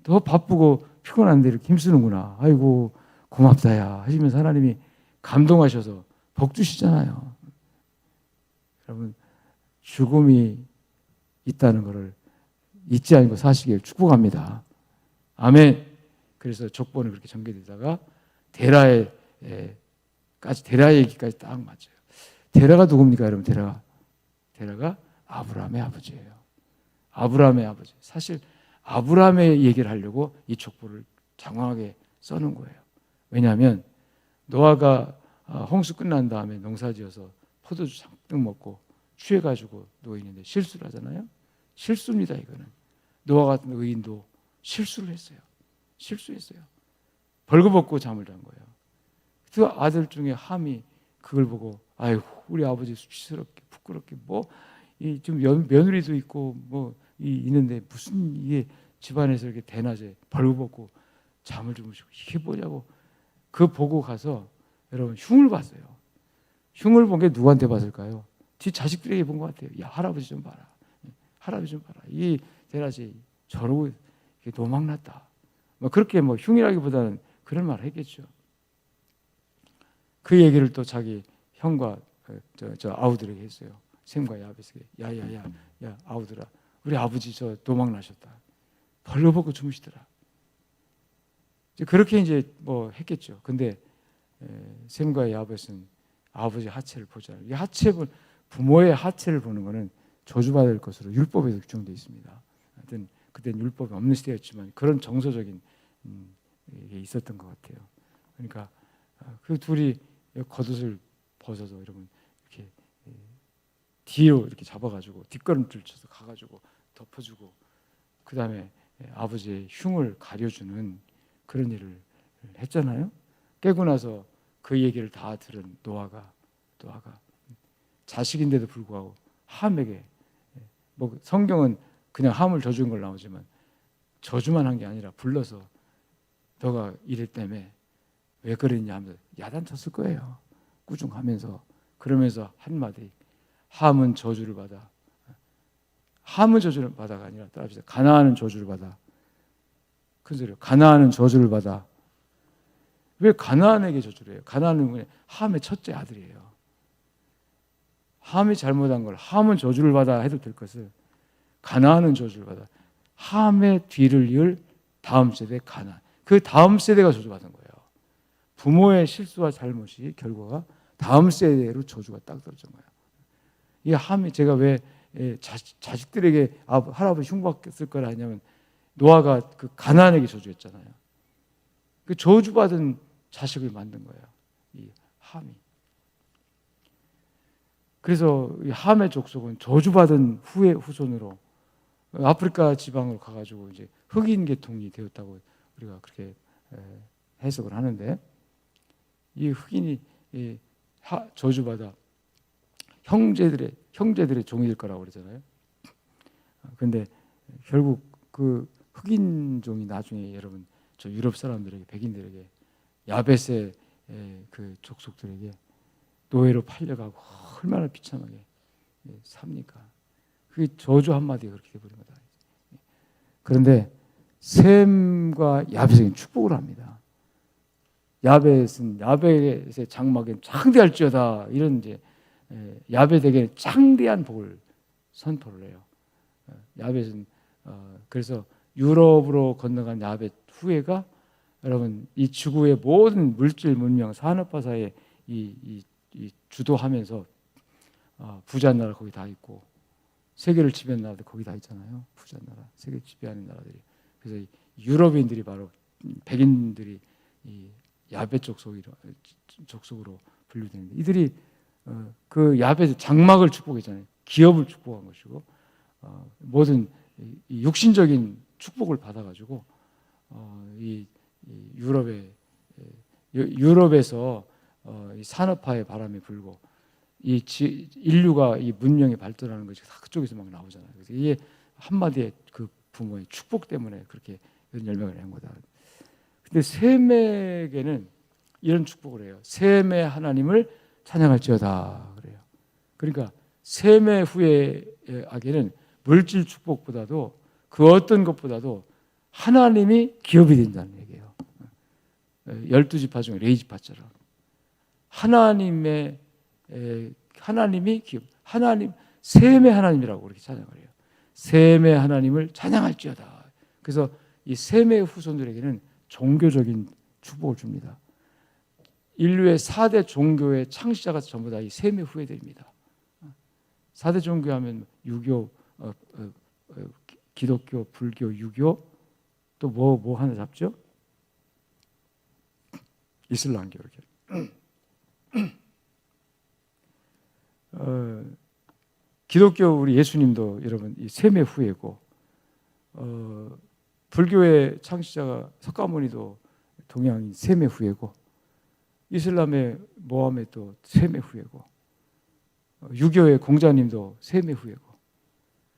더 바쁘고 피곤한데 이렇게 힘쓰는구나. 아이고 고맙다야 하시면서 하나님이 감동하셔서 복 주시잖아요. 여러분 죽음이 있다는 것을 잊지 않고 사시길 축복합니다. 아멘. 그래서 족보는 그렇게 전개되다가 데라의 얘기까지 딱 맞아요. 데라가 누굽니까, 여러분? 데라가 아브라함의 아버지예요. 아브라함의 아버지. 사실 아브라함의 얘기를 하려고 이 족보를 장황하게 써놓은 거예요. 왜냐하면 노아가 홍수 끝난 다음에 농사지어서 포도주 잔뜩 먹고 취해가지고 누워있는데 실수를 하잖아요. 실수입니다. 이거는 노아 같은 의인도 실수를 했어요. 실수했어요. 벌거벗고 잠을 잔 거예요. 그 아들 중에 함이 그걸 보고 아이고 우리 아버지 수치스럽게 부끄럽게 좀 며느리도 있고 있는데 무슨 이게 집안에서 이렇게 대낮에 벌거벗고 잠을 주무시고 이게 뭐냐고 그 보고 가서 여러분 흉을 봤어요. 흉을 본 게 누구한테 봤을까요? 지 자식들에게 본 것 같아요. 야 할아버지 좀 봐라. 할아버지 좀 봐라. 이 대낮에 저러고 노망났다. 그렇게 흉이라기보다는 그런 말을 했겠죠. 그 얘기를 또 자기 형과 저 아우들에게 했어요. 셈과 야벳에게 야 아우들아 우리 아버지 저 도망나셨다. 벌거벗고 주무시더라. 그렇게 이제 했겠죠. 근데 셈과 야벳은 아버지 하체를 보잖아요. 이 부모의 하체를 보는 것은 저주받을 것으로 율법에도 규정되어 있습니다. 하여튼 그때는 율법이 없는 시대였지만 그런 정서적인 게 있었던 것 같아요. 그러니까 그 둘이 겉옷을 벗어서 여러분 이렇게 뒤로 이렇게 잡아가지고 뒷걸음질 쳐서 가가지고 덮어주고 그 다음에 아버지의 흉을 가려주는 그런 일을 했잖아요. 깨고 나서 그 얘기를 다 들은 노아가 자식인데도 불구하고 함에게, 뭐 성경은 그냥 함을 저주는 걸 나오지만 저주만 한 게 아니라 불러서 너가 이랬 때문에 왜 그랬냐 하면서 야단쳤을 거예요. 꾸중하면서. 그러면서 한마디, 함은 저주를 받아. 함은 저주를 받아가 아니라 따라합시다. 가나안은 저주를 받아. 큰 소리요. 가나안은 저주를 받아. 왜 가나안에게 저주를 해요? 가나안은 함의 첫째 아들이에요. 함이 잘못한 걸 함은 저주를 받아 해도 될 것을 가나안은 저주를 받아. 함의 뒤를 이을 다음 세대 가나안. 그 다음 세대가 저주받은 거예요. 부모의 실수와 잘못이 결과가 다음 세대로 저주가 딱 떨어진 거예요. 이 함이 제가 왜 자식들에게 할아버지 흉박했을 거라 하냐면 노아가 그 가나안에게 저주했잖아요. 그 저주받은 자식을 만든 거예요. 이 함이. 그래서 이 함의 족속은 저주받은 후의 후손으로 아프리카 지방으로 가가지고 이제 흑인 계통이 되었다고 우리가 그렇게 해석을 하는데, 이 흑인이 저주받아 형제들의 종이 될 거라고 그러잖아요. 그런데 결국 그 흑인 종이 나중에 여러분 저 유럽 사람들에게, 백인들에게, 야벳의 그 족속들에게 노예로 팔려가고 얼마나 비참하게 삽니까? 그게 저주 한마디가 그렇게 돼버린 거다. 그런데 셈과 야벳에게 축복을 합니다. 야벳의 장막에 창대할지어다, 이런 이제 야벳에게 창대한 복을 선포를 해요. 야벳은 그래서 유럽으로 건너간 야벳 후예가 여러분 이 지구의 모든 물질 문명 산업화사에 이 주도하면서 부자 나라 거기 다 있고 세계를 지배하는 나라들 거기 다 있잖아요. 부자 나라, 세계 지배하는 나라들이. 그래서 유럽인들이 바로 백인들이 이 야벳 족속으로 분류되는데, 이들이 그 야벳의 장막을 축복했잖아요. 기업을 축복한 것이고 모든 이 육신적인 축복을 받아가지고 이 유럽에서 이 산업화의 바람이 불고 이 인류가 이 문명이 발전하는 것이 다 그쪽에서 막 나오잖아요. 그래서 이게 한마디의 그 부모의 축복 때문에 그렇게 이런 열매가 낸 거다. 근데 셈에게는 이런 축복을 해요. 셈의 하나님을 찬양할지어다 그래요. 그러니까 셈의 후예에게는 물질 축복보다도 그 어떤 것보다도 하나님이 기업이 된다는 얘기예요. 12지파 중에 레위지파처럼 하나님이 기업, 셈의 하나님이라고 그렇게 찬양을 해요. 셈의 하나님을 찬양할지어다. 그래서 이 셈의 후손들에게는 종교적인 축복을 줍니다. 인류의 4대 종교의 창시자가 전부 다 이 셈의 후예들입니다. 4대 종교하면 유교, 기독교, 불교, 유교, 또 뭐 하나 잡죠? 이슬람교 이렇게. 기독교 우리 예수님도 여러분 이 셈의 후예고, 불교의 창시자가 석가모니도 동양 셈의 후예고, 이슬람의 모하메도 셈의 후예고, 유교의 공자님도 셈의 후예고.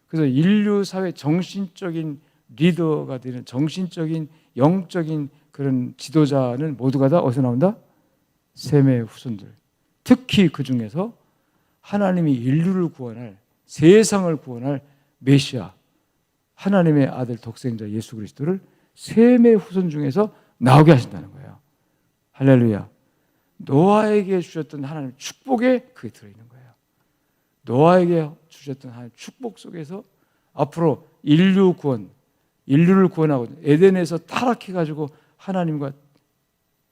그래서 인류 사회 정신적인 리더가 되는 정신적인 영적인 그런 지도자는 모두가 다 어디서 나온다? 셈의 후손들. 특히 그 중에서 하나님이 인류를 구원할, 세상을 구원할 메시아, 하나님의 아들 독생자 예수 그리스도를 셈의 후손 중에서 나오게 하신다는 거예요. 할렐루야. 노아에게 주셨던 하나님의 축복에 그게 들어있는 거예요. 노아에게 주셨던 하나님의 축복 속에서 앞으로 인류를 구원하고 에덴에서 타락해가지고 하나님과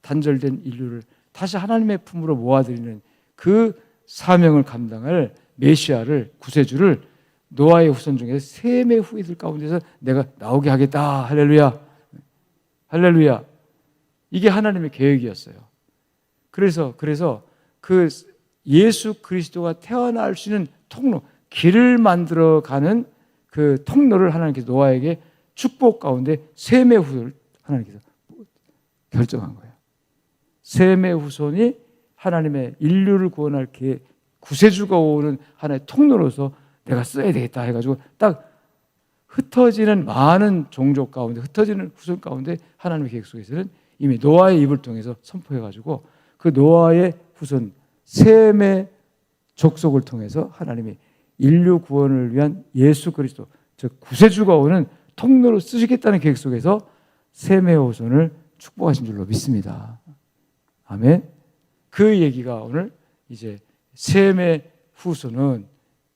단절된 인류를 다시 하나님의 품으로 모아들이는 그 사명을 감당할 메시아를, 구세주를 노아의 후손 중에 셈의 후예들 가운데서 내가 나오게 하겠다. 할렐루야. 할렐루야. 이게 하나님의 계획이었어요. 그래서 그 예수 그리스도가 태어날 수 있는 통로, 길을 만들어가는 그 통로를 하나님께서 노아에게 축복 가운데 셈의 후손을 하나님께서 결정한 거예요. 셈의 후손이 하나님의 인류를 구원할 구세주가 오는 하나의 통로로서 내가 써야 되겠다 해가지고 딱 흩어지는 많은 종족 가운데, 흩어지는 후손 가운데 하나님의 계획 속에서는 이미 노아의 입을 통해서 선포해가지고 그 노아의 후손 셈의 족속을 통해서 하나님이 인류 구원을 위한 예수 그리스도, 즉 구세주가 오는 통로로 쓰시겠다는 계획 속에서 셈의 후손을 축복하신 줄로 믿습니다. 아멘. 그 얘기가 오늘 이제 셈의 후손은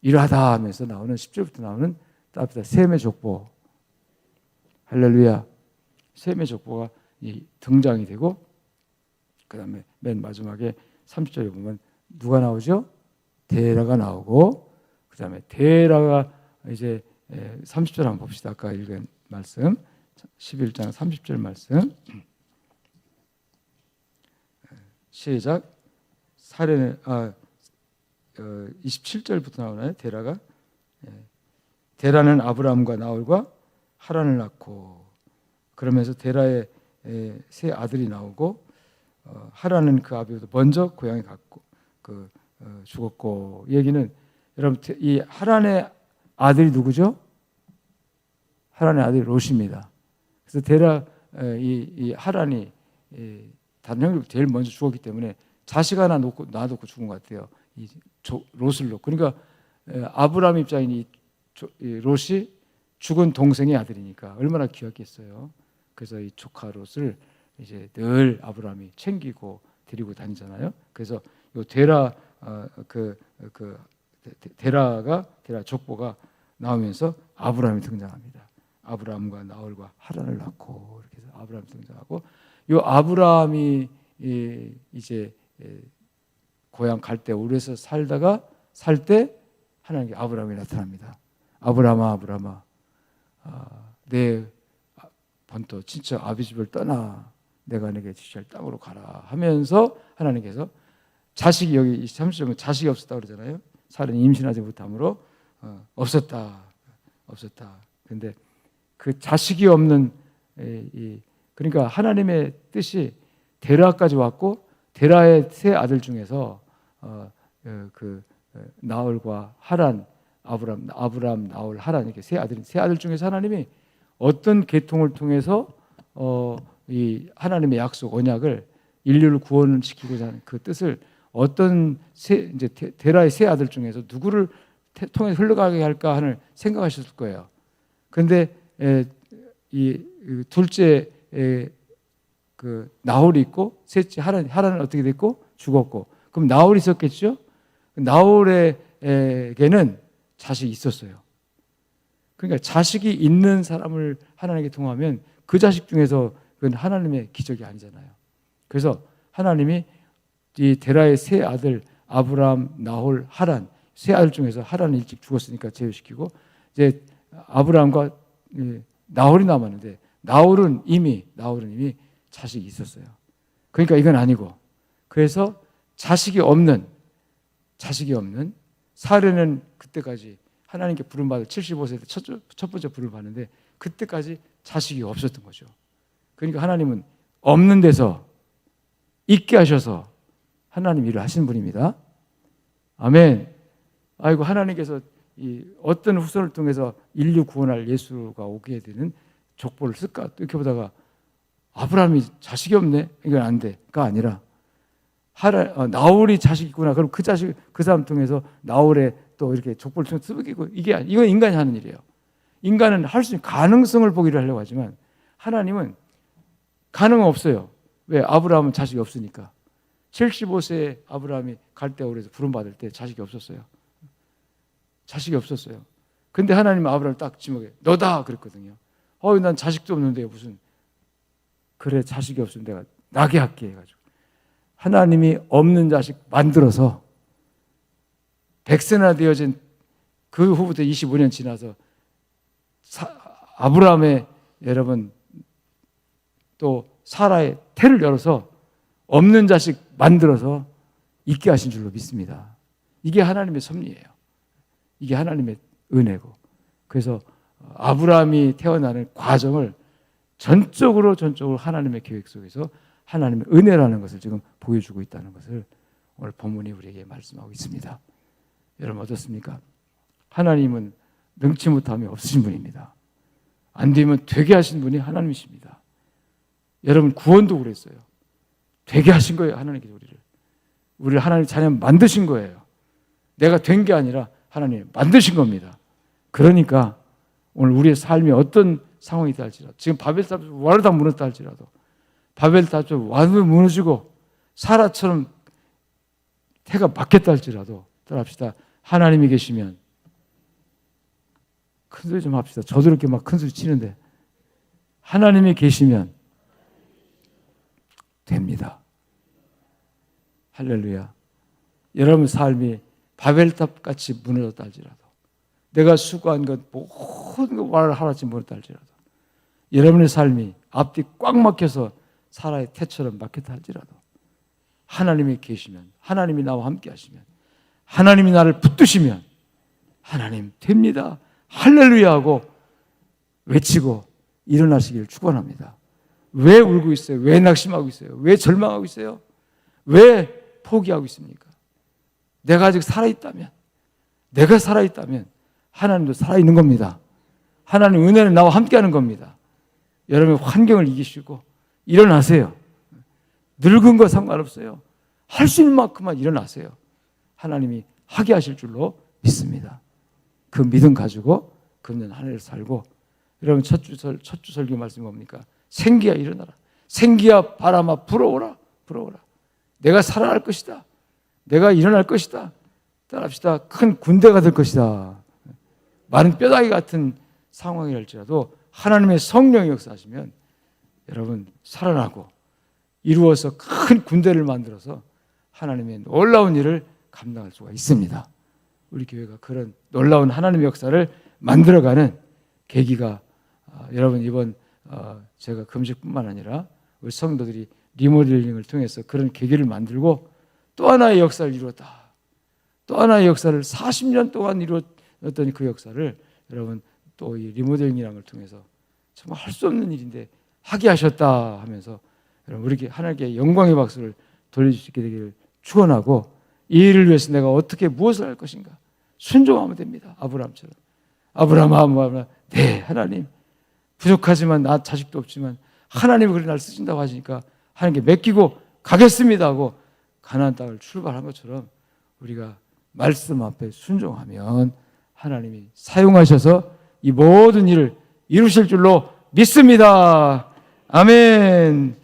이러하다 하면서 나오는 10절부터 나오는 따뜻한 셈의 족보. 할렐루야. 셈의 족보가 등장이 되고, 그 다음에 맨 마지막에 30절에 보면 누가 나오죠? 데라가 나오고, 그 다음에 데라가 이제 30절 한번 봅시다. 아까 읽은 말씀 11장 30절 말씀 시작. 27절부터 나오나요? 데라가 데라는 아브라함과 나홀과 하란을 낳고, 그러면서 데라의 세 아들이 나오고, 하란은 그 아비보다 먼저 고향에 갔고 죽었고. 이 얘기는 여러분, 이 하란의 아들이 누구죠? 하란의 아들이 롯입니다. 그래서 데라 이 하란이 다른 형들 제일 먼저 죽었기 때문에 자식 하나 놔놓고 죽은 것 같아요. 이 롯을 놓고. 그러니까 아브라함 입장인 이 롯이 죽은 동생의 아들이니까 얼마나 귀하겠어요. 그래서 이 조카 롯을 이제 늘 아브라함이 챙기고 데리고 다니잖아요. 그래서 요 데라 데라 족보가 나오면서 아브라함이 등장합니다. 아브라함과 나홀과 하란을 낳고, 이렇게 해서 아브라함이 등장하고, 요 아브라함이 이제 고향 갈 때 우르에서 살 때 하나님께 아브라함이 나타납니다. 아브라함아, 내 번토 진짜 아비 집을 떠나 내가 내게 지시할 땅으로 가라 하면서 하나님께서 자식이, 여기 30절은 자식이 없었다 그러잖아요. 살은 임신하지 못함으로 없었다. 근데 그 자식이 없는 그러니까 하나님의 뜻이 데라까지 왔고, 데라의 세 아들 중에서 나홀과 하란, 아브람, 나홀, 하란, 이렇게 세 아들 중에서 하나님이 어떤 계통을 통해서 이 하나님의 약속 언약을 인류를 구원시키고자 하는 그 뜻을 어떤 이제 데라의 세 아들 중에서 누구를 통해 흘러가게 할까 하는 생각하셨을 거예요. 그런데 이 둘째 그 나홀이 있고, 셋째 하란은 어떻게 됐고? 죽었고. 그럼 나홀이 있었겠죠? 나홀에게는 자식이 있었어요. 그러니까 자식이 있는 사람을 하나님께 통하면 그 자식 중에서 그건 하나님의 기적이 아니잖아요. 그래서 하나님이 이 데라의 세 아들 아브라함, 나홀, 하란, 세 아들 중에서 하란은 일찍 죽었으니까 제외시키고, 이제 아브라함과 나홀이 남았는데, 나홀은 이미 자식이 있었어요. 그러니까 이건 아니고, 그래서 자식이 없는 사례는 그때까지 하나님께 부름받을 75세 때 첫 번째 부름을 받는데 그때까지 자식이 없었던 거죠. 그러니까 하나님은 없는 데서 있게 하셔서 하나님 일을 하시는 분입니다. 아멘. 아이고, 하나님께서 이 어떤 후손을 통해서 인류 구원할 예수가 오게 되는 족보를 쓸까 이렇게 보다가 아브라함이 자식이 없네, 이건 안 돼가 아니라 나홀이 자식이 있구나. 그럼 그 사람 통해서 나홀의 또 이렇게 족보를 통해서 쓰기고, 이건 인간이 하는 일이에요. 인간은 할 수 있는 가능성을 보기를 하려고 하지만 하나님은 가능은 없어요. 왜? 아브라함은 자식이 없으니까. 75세에 아브라함이 갈대아우르에서 부름받을 때 자식이 없었어요. 근데 하나님은 아브라함을 딱 지목해 너다 그랬거든요. 난 자식도 없는데 무슨, 그래 자식이 없으면 내가 나게 할게 해가지고 하나님이 없는 자식 만들어서 100세나 되어진 그 후부터 25년 지나서 아브라함의 여러분 또 사라의 태를 열어서 없는 자식 만들어서 있게 하신 줄로 믿습니다. 이게 하나님의 섭리예요. 이게 하나님의 은혜고, 그래서 아브라함이 태어나는 과정을 전적으로 하나님의 계획 속에서 하나님의 은혜라는 것을 지금 보여주고 있다는 것을 오늘 본문이 우리에게 말씀하고 있습니다. 여러분 어떻습니까? 하나님은 능치 못함이 없으신 분입니다. 안 되면 되게 하신 분이 하나님이십니다. 여러분 구원도 그랬어요. 되게 하신 거예요. 하나님께서 우리를 하나님 자녀 만드신 거예요. 내가 된 게 아니라 하나님 만드신 겁니다. 그러니까 오늘 우리의 삶이 어떤 상황이다 할지라도, 지금 바벨탑이 와르닥 무너졌다 할지라도, 바벨탑이 완전히 무너지고 사라처럼 태가 막혔다 할지라도 따라합시다. 하나님이 계시면, 큰 소리 좀 합시다. 저도 이렇게 막 큰 소리 치는데, 하나님이 계시면 됩니다. 할렐루야. 여러분 삶이 바벨탑 같이 무너졌다 할지라도, 내가 수고한 것 모든 것 말을 하나씩 무너졌다 할지라도, 여러분의 삶이 앞뒤 꽉 막혀서 사라의 태처럼 막혔다 할지라도, 하나님이 계시면, 하나님이 나와 함께 하시면, 하나님이 나를 붙드시면 하나님 됩니다. 할렐루야 하고 외치고 일어나시기를 축원합니다. 왜 울고 있어요? 왜 낙심하고 있어요? 왜 절망하고 있어요? 왜 포기하고 있습니까? 내가 아직 살아있다면, 내가 살아있다면 하나님도 살아있는 겁니다. 하나님 은혜는 나와 함께하는 겁니다. 여러분의 환경을 이기시고 일어나세요. 늙은 거 상관없어요. 할 수 있는 만큼만 일어나세요. 하나님이 하게 하실 줄로 믿습니다. 그 믿음 가지고 금년 한 해를 살고, 여러분 첫 주 설교 말씀이 뭡니까? 생기야 일어나라. 생기야 바람아 불어오라. 불어오라. 내가 살아날 것이다. 내가 일어날 것이다. 따라합시다. 큰 군대가 될 것이다. 마른 뼈다귀 같은 상황이랄지라도 하나님의 성령이 역사하시면 여러분 살아나고 이루어서 큰 군대를 만들어서 하나님의 놀라운 일을 감당할 수가 있습니다. 우리 교회가 그런 놀라운 하나님의 역사를 만들어가는 계기가 여러분 이번 제가 금식뿐만 아니라 우리 성도들이 리모델링을 통해서 그런 계기를 만들고 또 하나의 역사를 이루었다. 또 하나의 역사를 40년 동안 이루었던 그 역사를 여러분 또 이 리모델링이라는 걸 통해서 정말 할 수 없는 일인데 하게 하셨다 하면서 여러분 우리 하나님께 영광의 박수를 돌려주시게 되기를 축원하고, 이 일을 위해서 내가 어떻게 무엇을 할 것인가 순종하면 됩니다. 아브라함처럼. 아브라함아, 네 하나님 부족하지만 나 자식도 없지만 하나님이 그래 날 쓰신다고 하시니까 하나님께 맡기고 가겠습니다 하고 가나안 땅을 출발한 것처럼 우리가 말씀 앞에 순종하면 하나님이 사용하셔서 이 모든 일을 이루실 줄로 믿습니다. 아멘.